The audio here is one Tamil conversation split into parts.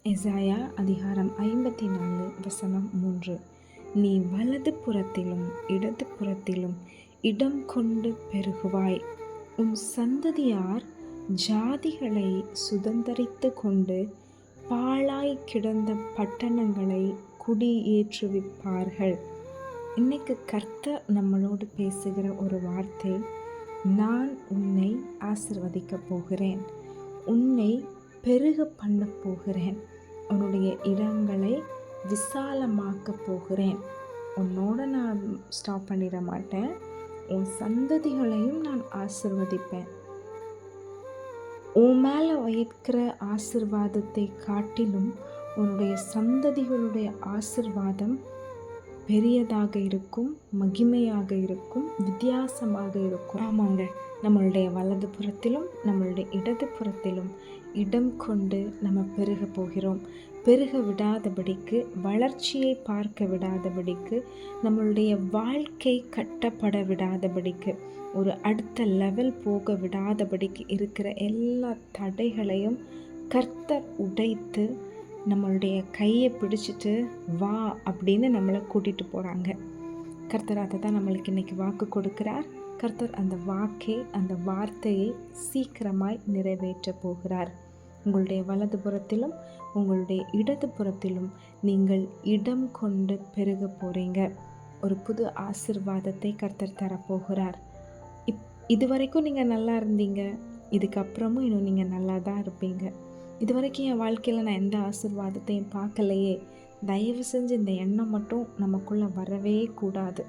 எசாயா அதிகாரம் 54 வசனம் 3. நீ வலது புறத்திலும் இடது புறத்திலும் இடம் கொண்டு பெருகுவாய். உன் சந்ததியார் ஜாதிகளை சுதந்தரித்து கொண்டு பாழாய் கிடந்த பட்டணங்களை குடியேற்றுவிப்பார்கள். இன்னைக்கு கர்த்தர் நம்மளோடு பேசுகிற ஒரு வார்த்தை, நான் உன்னை ஆசிர்வதிக்க போகிறேன், உன்னை பெருக பண்ண போகிறேன், உன்னுடைய இடங்களை விசாலமாக்க போகிறேன், உன்னோட நான் ஸ்டாப் பண்ணிட மாட்டேன், உன் சந்ததிகளையும் நான் ஆசிர்வதிப்பேன். உன் மேலே வைக்கிற ஆசிர்வாதத்தை காட்டிலும் உன்னுடைய சந்ததிகளுடைய ஆசிர்வாதம் பெரியதாக இருக்கும், மகிமையாக இருக்கும், வித்தியாசமாக இருக்கும். ஆமாங்க, நம்மளுடைய வலது புறத்திலும் நம்மளுடைய இடது புறத்திலும் இடம் கொண்டு நம்ம பெருக போகிறோம். பெருக விடாதபடிக்கு, வளர்ச்சியை பார்க்க விடாதபடிக்கு, நம்மளுடைய வாழ்க்கை கட்டப்பட விடாதபடிக்கு, ஒரு அடுத்த லெவல் போக விடாதபடிக்கு இருக்கிற எல்லா தடைகளையும் கர்த்தர் உடைத்து நம்மளுடைய கையை பிடிச்சிட்டு வா அப்படின்னு நம்மளை கூட்டிகிட்டு போகிறாங்க. கர்த்தர் அதை தான் நம்மளுக்கு இன்றைக்கி வாக்கு கொடுக்கிறார். கர்த்தர் அந்த வாக்கை, அந்த வார்த்தையை சீக்கிரமாய் நிறைவேற்ற போகிறார். உங்களுடைய வலது புறத்திலும் உங்களுடைய இடது புறத்திலும் நீங்கள் இடம் கொண்டு பெருக போகிறீங்க. ஒரு புது ஆசிர்வாதத்தை கர்த்தர் தரப்போகிறார். இதுவரைக்கும் நீங்கள் நல்லா இருந்தீங்க, இதுக்கப்புறமும் இன்னும் நீங்கள் நல்லா தான் இருப்பீங்க. இது வரைக்கும் என் வாழ்க்கையில் நான் எந்த ஆசிர்வாதத்தையும் பார்க்கலையே, தயவு செஞ்சு இந்த எண்ணம் மட்டும் நமக்குள்ளே வரவே கூடாது.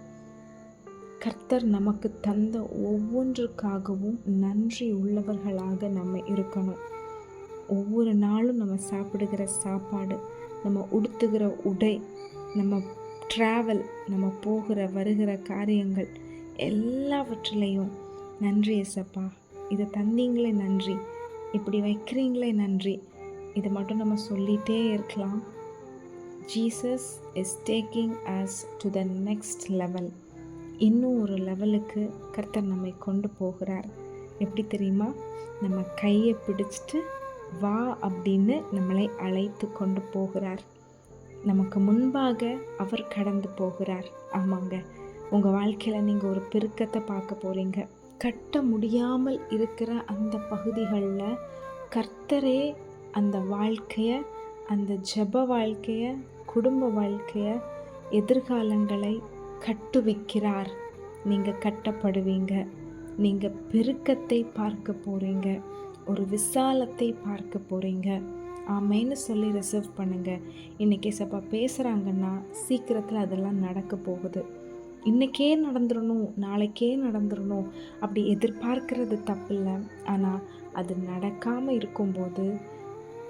கர்த்தர் நமக்கு தந்த ஒவ்வொன்றுக்காகவும் நன்றி உள்ளவர்களாக நம்ம இருக்கணும். ஒவ்வொரு நாளும் நம்ம சாப்பிடுகிற சாப்பாடு, நம்ம உடுத்துகிற உடை, நம்ம ட்ராவல், நம்ம போகிற வருகிற காரியங்கள் எல்லாவற்றிலையும் நன்றி ஏசப்பா, இதை தந்தீங்களே நன்றி, இப்படி வைக்கிறீங்களே நன்றி, இதை மட்டும் நம்ம சொல்லிகிட்டே இருக்கலாம். Jesus is taking us to the next level. இன்னும் ஒரு லெவலுக்கு கர்த்தர் நம்மை கொண்டு போகிறார். எப்படி தெரியுமா? நம்ம கையை பிடிச்சிட்டு வா அப்படின்னு நம்மளை அழைத்து கொண்டு போகிறார். நமக்கு முன்பாக அவர் கடந்து போகிறார். ஆமாங்க, உங்கள் வாழ்க்கையில் நீங்கள் ஒரு பெருக்கத்தை பார்க்க போகிறீங்க. கட்ட முடியாமல் இருக்கிற அந்த பகுதிகளில் கர்த்தரே அந்த வாழ்க்கையை, அந்த ஜெப வாழ்க்கையை, குடும்ப வாழ்க்கையை, எதிர்காலங்களை கட்டுவிக்கிறார். நீங்கள் கட்டப்படுவீங்க. நீங்கள் பெருக்கத்தை பார்க்க போகிறீங்க, ஒரு விசாலத்தை பார்க்க போகிறீங்க. ஆமேன்னு சொல்லி ரிசர்வ் பண்ணுங்கள். இன்றைக்கி சப்பா பேசுகிறாங்கன்னா சீக்கிரத்தில் அதெல்லாம் நடக்க போகுது. இன்றைக்கே நடந்துடணும், நாளைக்கே நடந்துடணும் அப்படி எதிர்பார்க்கறது தப்பில்லை. ஆனால் அது நடக்காமல் இருக்கும்போது,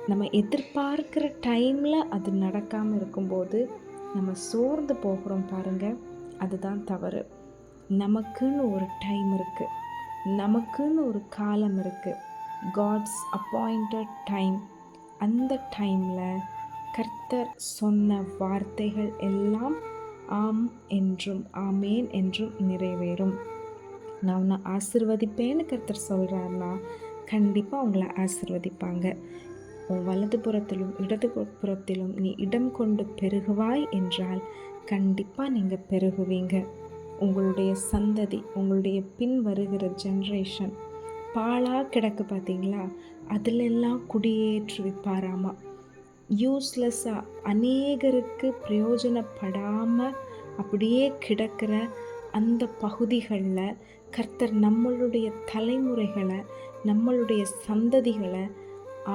நம்ம எதிர்பார்க்குற டைமில் அது நடக்காமல் இருக்கும்போது நம்ம சோர்ந்து போகிறோம் பாருங்கள், அதுதான் தவறு. நமக்குன்னு ஒரு டைம் இருக்குது, நமக்குன்னு ஒரு காலம் இருக்குது, காட்ஸ் அப்பாயிண்டட் டைம். அந்த டைமில் கர்த்தர் சொன்ன வார்த்தைகள் எல்லாம் ஆம் என்றும் ஆமேன் என்றும் நிறைவேறும். நான் உன்னை ஆசிர்வதிப்பேன்னு கர்த்தர் சொல்கிறாருன்னா கண்டிப்பாக உங்களை ஆசிர்வதிப்பாங்க. உன் வலது புறத்திலும் இடது புறத்திலும் நீ இடம் கொண்டு பெருகுவாய் என்றால் கண்டிப்பாக நீங்கள் பெருகுவீங்க. உங்களுடைய சந்ததி, உங்களுடைய பின் வருகிற ஜென்ரேஷன் பாழாக கிடக்கு பார்த்தீங்களா, அதிலெல்லாம் குடியேற்றுவிப்பாராமா. யூஸ்லெஸ்ஸாக அநேகருக்கு பிரயோஜனப்படாமல் அப்படியே கிடக்கிற அந்த பகுதிகளில் கர்த்தர் நம்மளுடைய தலைமுறைகளை, நம்மளுடைய சந்ததிகளை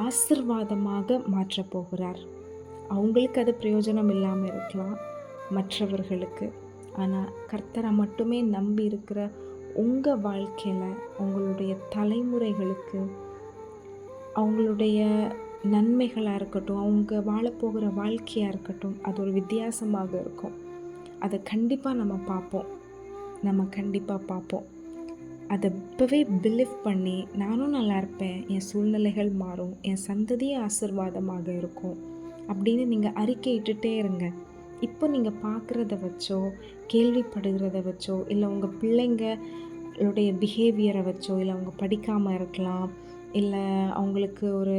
ஆசிர்வாதமாக மாற்றப் போகிறார். அவங்களுக்கு அது பிரயோஜனம் இல்லாமல் இருக்கலாம் மற்றவர்களுக்கு. ஆனால் கர்த்தரை மட்டுமே நம்பி இருக்கிற உங்கள் வாழ்க்கையில், உங்களுடைய தலைமுறைகளுக்கு அவங்களுடைய நன்மைகளாக இருக்கட்டும், அவங்க வாழப்போகிற வாழ்க்கையாக இருக்கட்டும், அது ஒரு வித்தியாசமாக இருக்கும். அதை கண்டிப்பாக நம்ம பார்ப்போம். அதை இப்போவே பிலீவ் பண்ணி நானும் நல்லா இருப்பேன், என் சூழ்நிலைகள் மாறும், என் சந்ததியே ஆசீர்வாதமாக இருக்கும் அப்படின்னு நீங்கள் அறிக்கையிட்டுட்டே இருங்க. இப்போ நீங்கள் பார்க்குறத வச்சோ, கேள்விப்படுகிறத வச்சோ, இல்லை உங்கள் பிள்ளைங்களுடைய பிஹேவியரை வச்சோ, இல்லை அவங்க படிக்காமல் இருக்கலாம், இல்லை அவங்களுக்கு ஒரு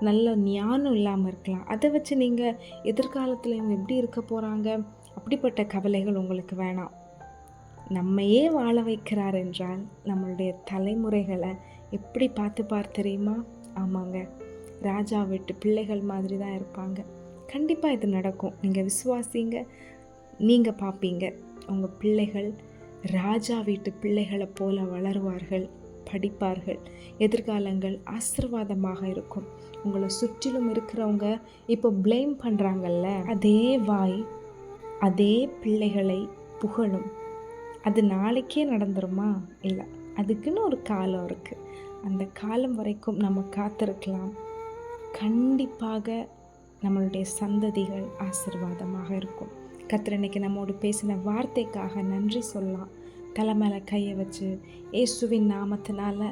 நல்ல ஞானம் இல்லாமல் இருக்கலாம். அதை வச்சு நீங்கள் எதிர்காலத்தில் இவங்க எப்படி இருக்க போகிறாங்க, அப்படிப்பட்ட கவலைகள் உங்களுக்கு வேணாம். நம்மையே வாழ வைக்கிறார் என்றால் நம்மளுடைய தலைமுறைகளை எப்படி பார்த்துப்பார் தெரியுமா? ஆமாங்க, ராஜா வீட்டு பிள்ளைகள் மாதிரி தான் இருப்பாங்க. கண்டிப்பாக இது நடக்கும். நீங்கள் விசுவாசிங்க, நீங்கள் பார்ப்பீங்க. உங்கள் பிள்ளைகள் ராஜா வீட்டு பிள்ளைகளை போல வளருவார்கள், படிப்பார்கள். எதிர்காலங்கள் ஆசீர்வாதமாக இருக்கும். உங்களை சுற்றிலும் இருக்கிறவங்க இப்போ ப்ளேம் பண்ணுறாங்கல்ல, அதே வாய் அதே பிள்ளைகளை புகழும். அது நாளைக்கே நடந்துருமா? இல்லை, அதுக்குன்னு ஒரு காலம் இருக்குது. அந்த காலம் வரைக்கும் நம்ம காத்திருக்கலாம். கண்டிப்பாக நம்மளுடைய சந்ததிகள் ஆசீர்வாதமாக இருக்கும். கர்த்தர் இன்னைக்கு நம்மோடு பேசின வார்த்தைக்காக நன்றி சொல்லலாம். தலை மேலே கையை வச்சு, இயேசுவின் நாமத்தினால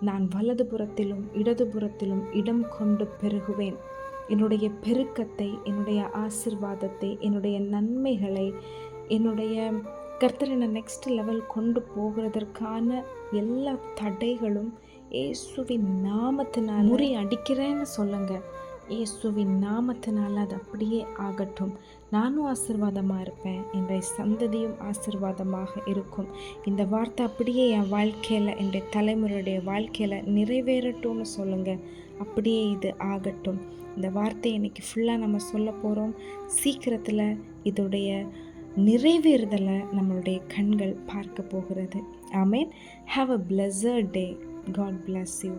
நான் வலதுபுறத்திலும் இடதுபுறத்திலும் இடம் கொண்டு பெருகுவேன். என்னுடைய பெருக்கத்தை, என்னுடைய ஆசீர்வாதத்தை, என்னுடைய நன்மைகளை, என்னுடைய கர்த்தர் என்னை நெக்ஸ்ட் லெவல் கொண்டு போகிறதற்கான எல்லா தடைகளும் இயேசுவின் நாமத்தினால் முறி அடிக்கிறேன்னு சொல்லுங்கள். இயேசுவின் நாமத்தினால் அது அப்படியே ஆகட்டும். நானும் ஆசீர்வாதமாக இருப்பேன், என்னுடைய சந்ததியும் ஆசீர்வாதமாக இருக்கும். இந்த வார்த்தை அப்படியே என் வாழ்க்கையில், என்னுடைய தலைமுறையுடைய வாழ்க்கையில் நிறைவேறட்டும்னு சொல்லுங்கள். அப்படியே இது ஆகட்டும். இந்த வார்த்தையை இன்றைக்கி ஃபுல்லாக நம்ம சொல்ல போகிறோம். சீக்கிரத்தில் இதோடைய நிறைவேறுதலை நம்மளுடைய கண்கள் பார்க்க போகிறது. Amen. Have a blessed day. God bless you.